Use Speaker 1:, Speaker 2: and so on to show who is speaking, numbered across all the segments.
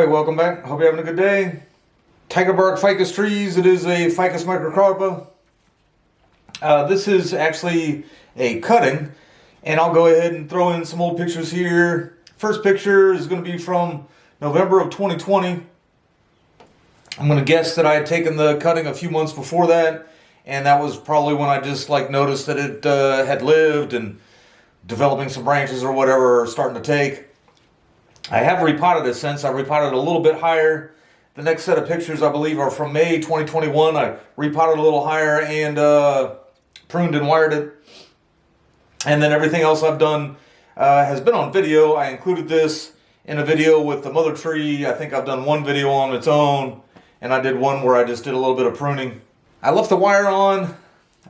Speaker 1: Alright, welcome back. Hope you're having a good day. Tiger bark ficus trees. It is a ficus microcarpa. This is actually a cutting, and I'll go ahead and throw in some old pictures here. First picture is going to be from November of 2020. I'm going to guess that I had taken the cutting a few months before that, and that was probably when I just noticed that it had lived and developing some branches or whatever are starting to take. I have repotted it since. I repotted it a little bit higher. The next set of pictures, I believe, are from May 2021. I repotted a little higher and pruned and wired it. And then everything else I've done has been on video. I included this in a video with the mother tree. I think I've done one video on its own, and I did one where I just did a little bit of pruning. I left the wire on.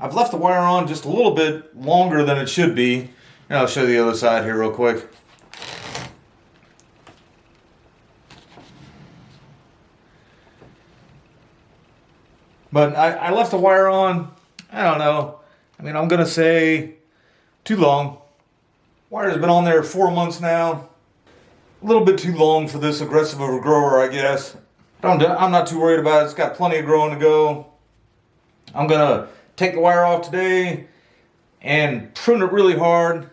Speaker 1: I've left the wire on just a little bit longer than it should be. And I'll show you the other side here real quick. But I left the wire on, I don't know, I'm going to say too long. Wire's been on there 4 months now. A little bit too long for this aggressive of a grower, I guess. I'm not too worried about it. It's got plenty of growing to go. I'm going to take the wire off today and prune it really hard.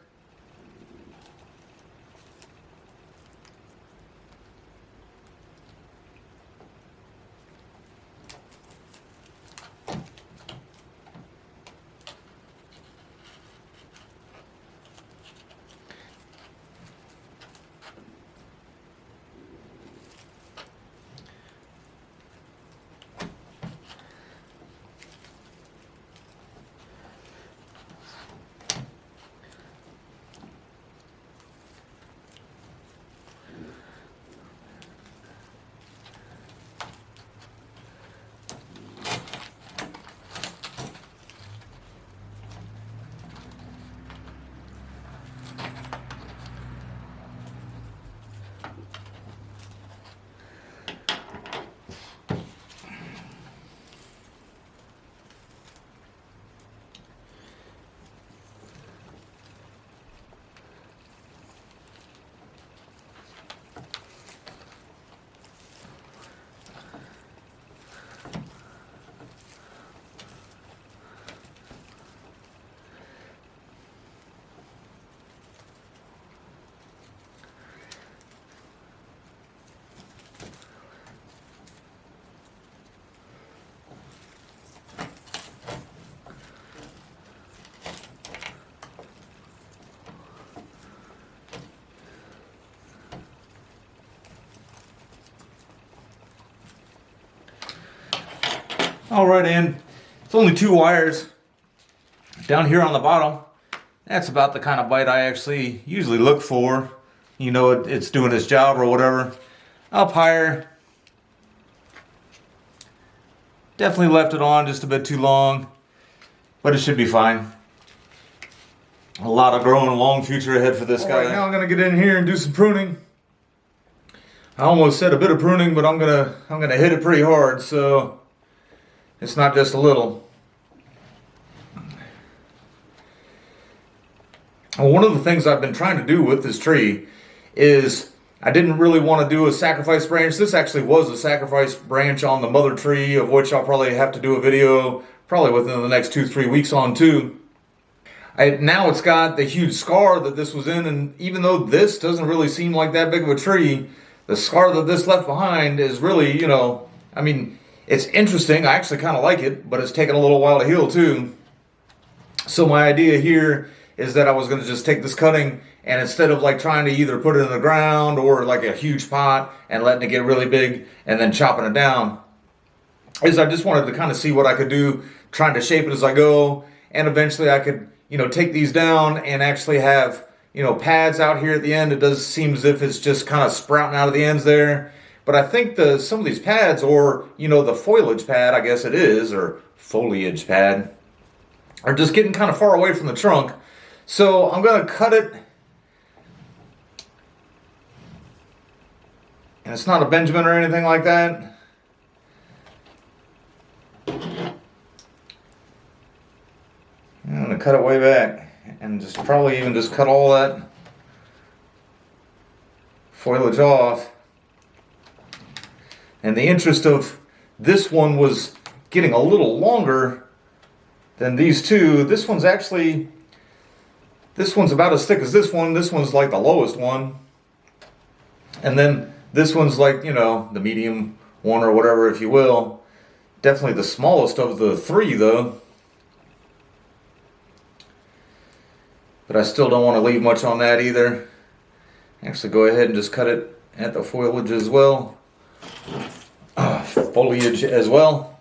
Speaker 1: All right, and it's only 2 wires down here on the bottom. That's about the kind of bite I actually usually look for. You know, it's doing its job or whatever. Up higher, definitely left it on just a bit too long, but it should be fine. A lot of growing, long future ahead for this guy. Right, now I'm gonna get in here and do some pruning. I almost said a bit of pruning, but I'm gonna hit it pretty hard, so it's not just a little. Well, one of the things I've been trying to do with this tree is I didn't really want to do a sacrifice branch. This actually was a sacrifice branch on the mother tree, of which I'll probably have to do a video probably within the next 2-3 weeks on too. Now it's got the huge scar that this was in, and even though this doesn't really seem like that big of a tree, the scar that this left behind is really, it's interesting. I actually kind of like it, but it's taken a little while to heal too. So my idea here is that I was going to just take this cutting, and instead of trying to either put it in the ground or a huge pot and letting it get really big and then chopping it down, is I just wanted to kind of see what I could do, trying to shape it as I go, and eventually I could, take these down and actually have, pads out here at the end. It does seem as if it's just kind of sprouting out of the ends there. But I think some of these pads, or, the foliage pad, I guess it is, or foliage pad, are just getting kind of far away from the trunk. So I'm going to cut it. And it's not a Benjamin or anything like that. I'm going to cut it way back and just probably even just cut all that foliage off. And the interest of this one was getting a little longer than these two. This one's about as thick as this one. This one's like the lowest one. And then this one's like, you know, the medium one or whatever, if you will. Definitely the smallest of the three, though. But I still don't want to leave much on that either. Actually, go ahead and just cut it at the foliage as well. Foliage as well.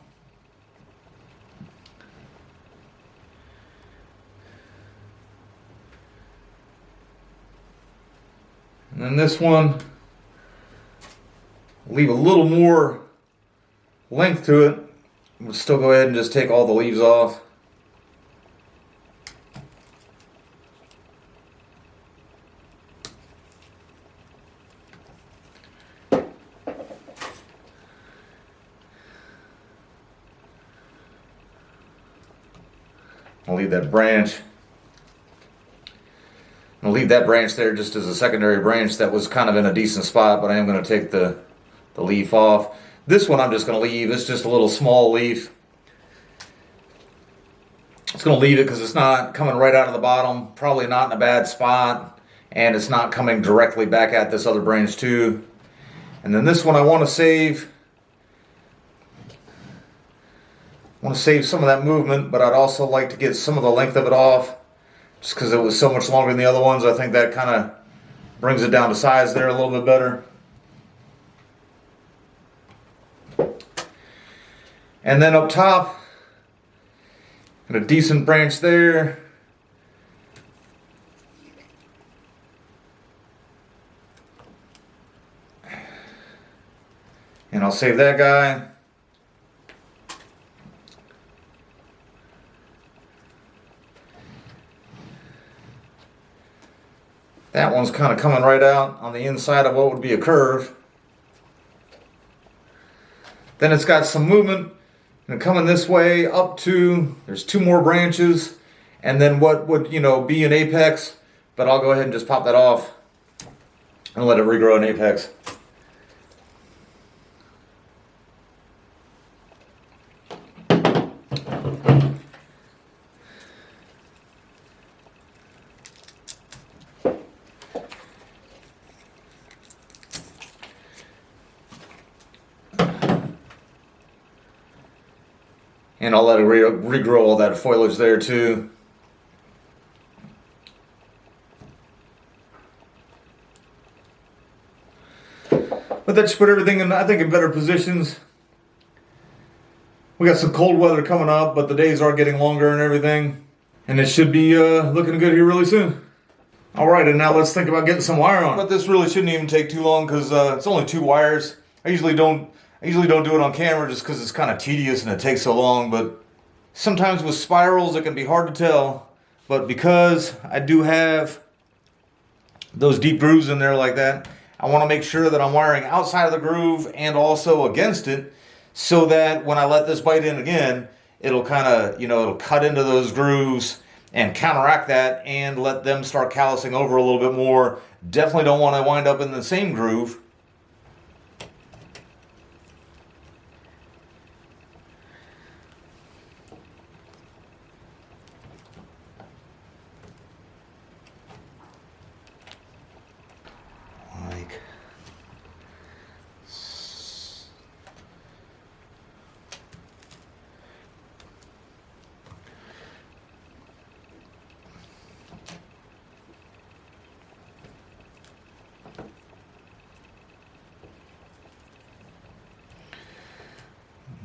Speaker 1: And then this one, leave a little more length to it. We'll still go ahead and just take all the leaves off. I'll leave that branch. I'll leave that branch there just as a secondary branch that was kind of in a decent spot, but I am going to take the leaf off. This one I'm just going to leave. It's just a little small leaf. It's going to leave it because it's not coming right out of the bottom, probably not in a bad spot, and it's not coming directly back at this other branch too. And then this one I want to save. I want to save some of that movement, but I'd also like to get some of the length of it off just because it was so much longer than the other ones. I think that kind of brings it down to size there a little bit better. And then up top, got a decent branch there. And I'll save that guy. That one's kind of coming right out on the inside of what would be a curve. Then it's got some movement and coming this way up to, there's two more branches, and then what would, you know, be an apex, but I'll go ahead and just pop that off and let it regrow an apex. And I'll let it regrow all that foliage there too. But that should put everything in, I think, in better positions. We got some cold weather coming up, but the days are getting longer and everything. And it should be looking good here really soon. Alright, and now let's think about getting some wire on. But this really shouldn't even take too long because it's only 2 wires. I usually don't do it on camera just because it's kind of tedious and it takes so long, but sometimes with spirals it can be hard to tell. But because I do have those deep grooves in there like that, I want to make sure that I'm wiring outside of the groove and also against it so that when I let this bite in again, it'll kind of, you know, it'll cut into those grooves and counteract that and let them start callousing over a little bit more. Definitely don't want to wind up in the same groove.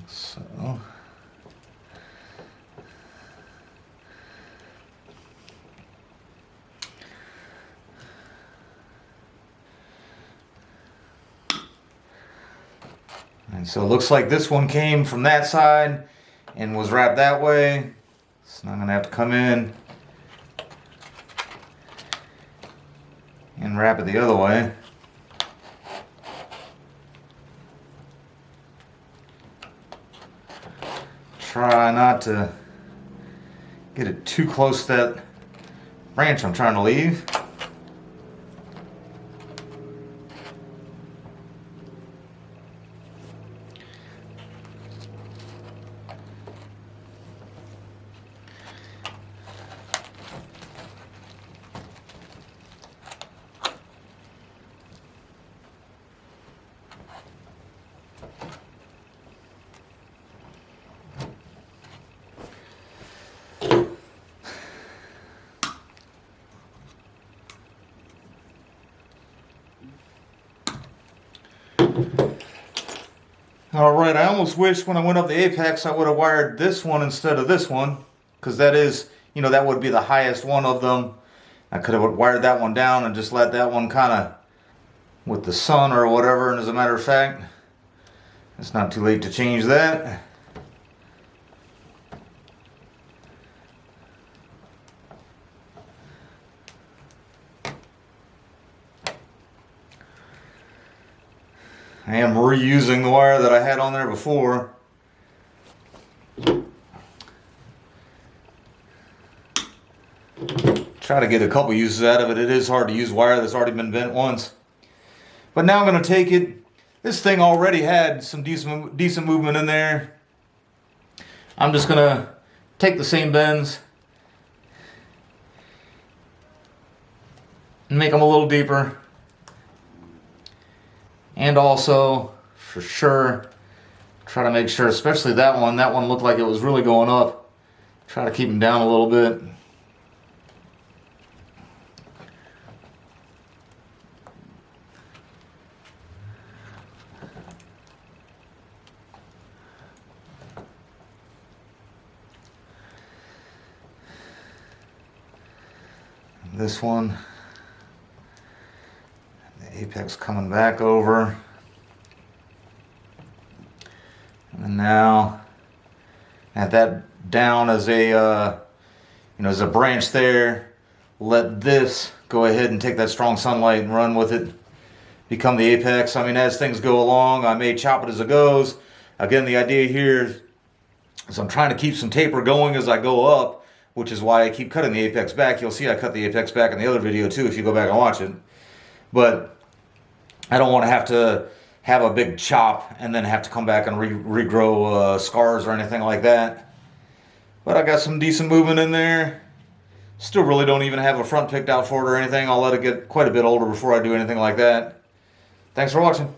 Speaker 1: So, and so it looks like this one came from that side and was wrapped that way. So I'm going to have to come in and wrap it the other way. Try not to get it too close to that branch I'm trying to leave. Alright, I almost wish when I went up the apex I would have wired this one instead of this one, because that is, you know, that would be the highest one of them. I could have wired that one down and just let that one kind of with the sun or whatever, and as a matter of fact, it's not too late to change that. I am reusing the wire that I had on there before. Try to get a couple uses out of it. It is hard to use wire that's already been bent once. But now I'm going to take it. This thing already had some decent movement in there. I'm just going to take the same bends and make them a little deeper. And also, for sure, try to make sure, especially that one looked like it was really going up. Try to keep them down a little bit. This one, the apex coming back over, and now have that down as a as a branch there. Let this go ahead and take that strong sunlight and run with it, become the apex. I mean, as things go along, I may chop it as it goes. Again, the idea here is I'm trying to keep some taper going as I go up, which is why I keep cutting the apex back. You'll see I cut the apex back in the other video too if you go back and watch it. But I don't want to have a big chop and then have to come back and regrow scars or anything like that. But I got some decent movement in there. Still really don't even have a front picked out for it or anything. I'll let it get quite a bit older before I do anything like that. Thanks for watching.